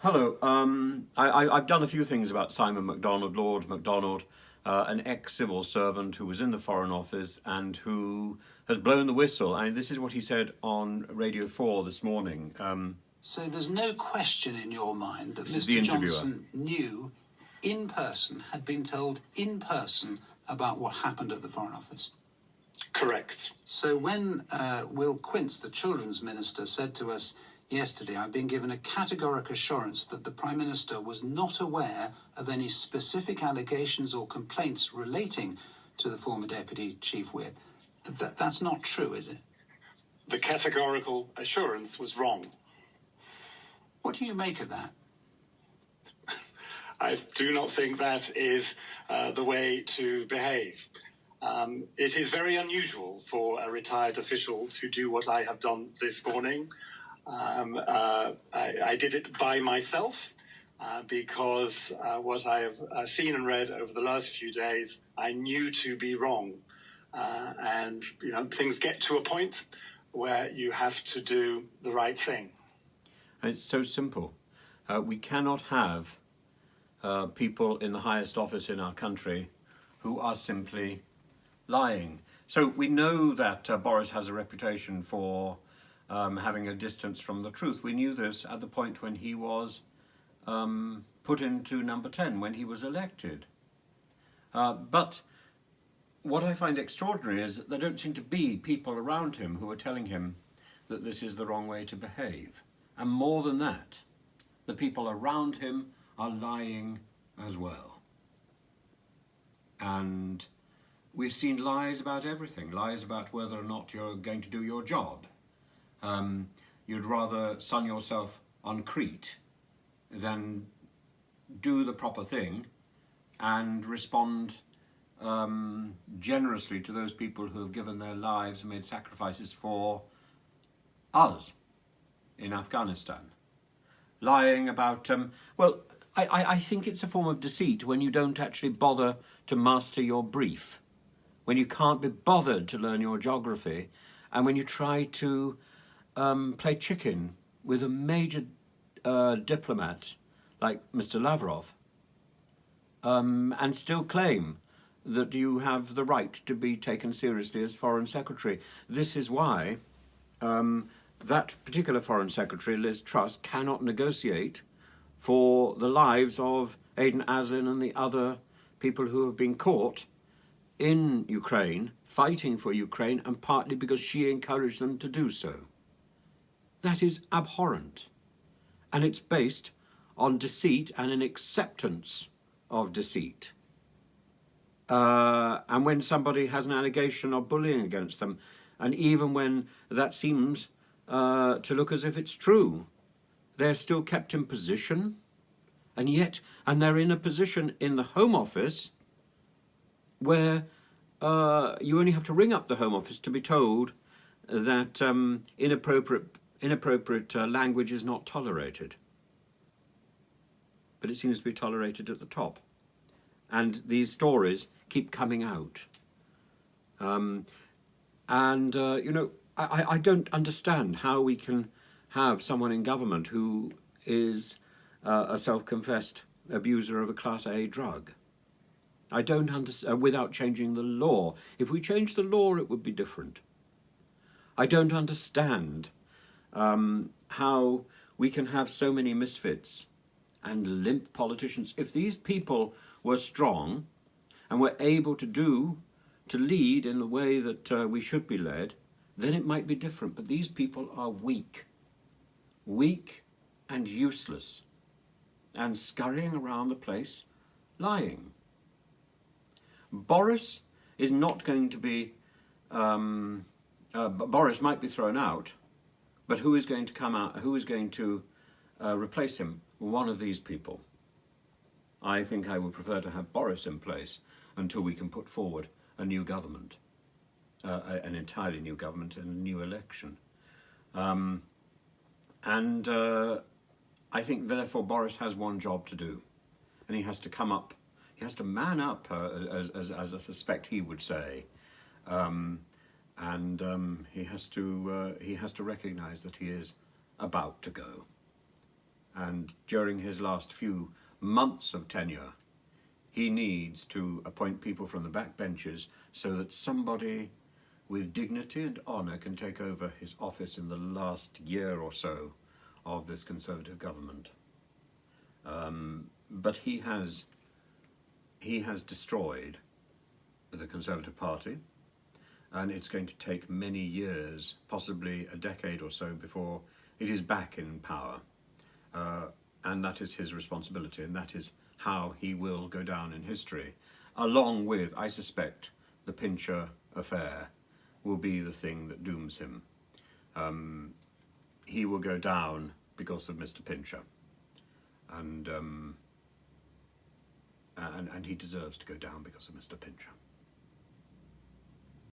Hello. I've done a few things about Simon McDonald, Lord McDonald, an ex-civil servant who was in the Foreign Office and who has blown the whistle. And this is what he said on Radio 4 this morning. So there's no question in your mind that This is the Mr. interviewer. Johnson knew in person, had been told in person about what happened at the Foreign Office? Correct. So when Will Quince, the Children's Minister, said to us yesterday, I've been given a categoric assurance that the Prime Minister was not aware of any specific allegations or complaints relating to the former Deputy Chief Whip, that's not true, is it? The categorical assurance was wrong. What do you make of that? I do not think that is the way to behave. It is very unusual for a retired official to do what I have done this morning. I did it by myself because what I have seen and read over the last few days, I knew to be wrong. And things get to a point where you have to do the right thing. It's so simple. We cannot have people in the highest office in our country who are simply lying. So we know that Boris has a reputation for having a distance from the truth. We knew this at the point when he was put into number 10, when he was elected. But what I find extraordinary is that there don't seem to be people around him who are telling him that this is the wrong way to behave. And more than that, the people around him are lying as well. And we've seen lies about everything, lies about whether or not you're going to do your job. You'd rather sun yourself on Crete than do the proper thing and respond generously to those people who have given their lives and made sacrifices for us in Afghanistan. Lying about, I think it's a form of deceit when you don't actually bother to master your brief, when you can't be bothered to learn your geography, and when you try to play chicken with a major diplomat like Mr. Lavrov, and still claim that you have the right to be taken seriously as Foreign Secretary. This is why that particular Foreign Secretary, Liz Truss, cannot negotiate for the lives of Aden Aslin and the other people who have been caught in Ukraine, fighting for Ukraine, and partly because she encouraged them to do so. That is abhorrent. And it's based on deceit and an acceptance of deceit. And when somebody has an allegation of bullying against them, and even when that seems to look as if it's true, they're still kept in position, and they're in a position in the Home Office where you only have to ring up the Home Office to be told that inappropriate language is not tolerated. But it seems to be tolerated at the top. And these stories keep coming out. I don't understand how we can have someone in government who is a self-confessed abuser of a Class A drug. I don't understand, without changing the law. If we change the law, it would be different. I don't understand how we can have so many misfits and limp politicians. If these people were strong and were able to lead in the way that we should be led, then it might be different. But these people are weak and useless, and scurrying around the place lying. Boris is not going to be, Boris might be thrown out, but who is going to come out, who is going to replace him? One of these people. I think I would prefer to have Boris in place until we can put forward a new government, an entirely new government and a new election. I think therefore Boris has one job to do, and he has to come up, he has to man up, as I suspect he would say, he has to recognise that he is about to go. And during his last few months of tenure, he needs to appoint people from the back benches so that somebody with dignity and honour can take over his office in the last year or so of this Conservative government. But he has destroyed the Conservative Party, and it's going to take many years, possibly a decade or so, before it is back in power. And that is his responsibility, and that is how he will go down in history, along with, I suspect, the Pincher affair will be the thing that dooms him. He will go down because of Mr. Pincher, and he deserves to go down because of Mr. Pincher.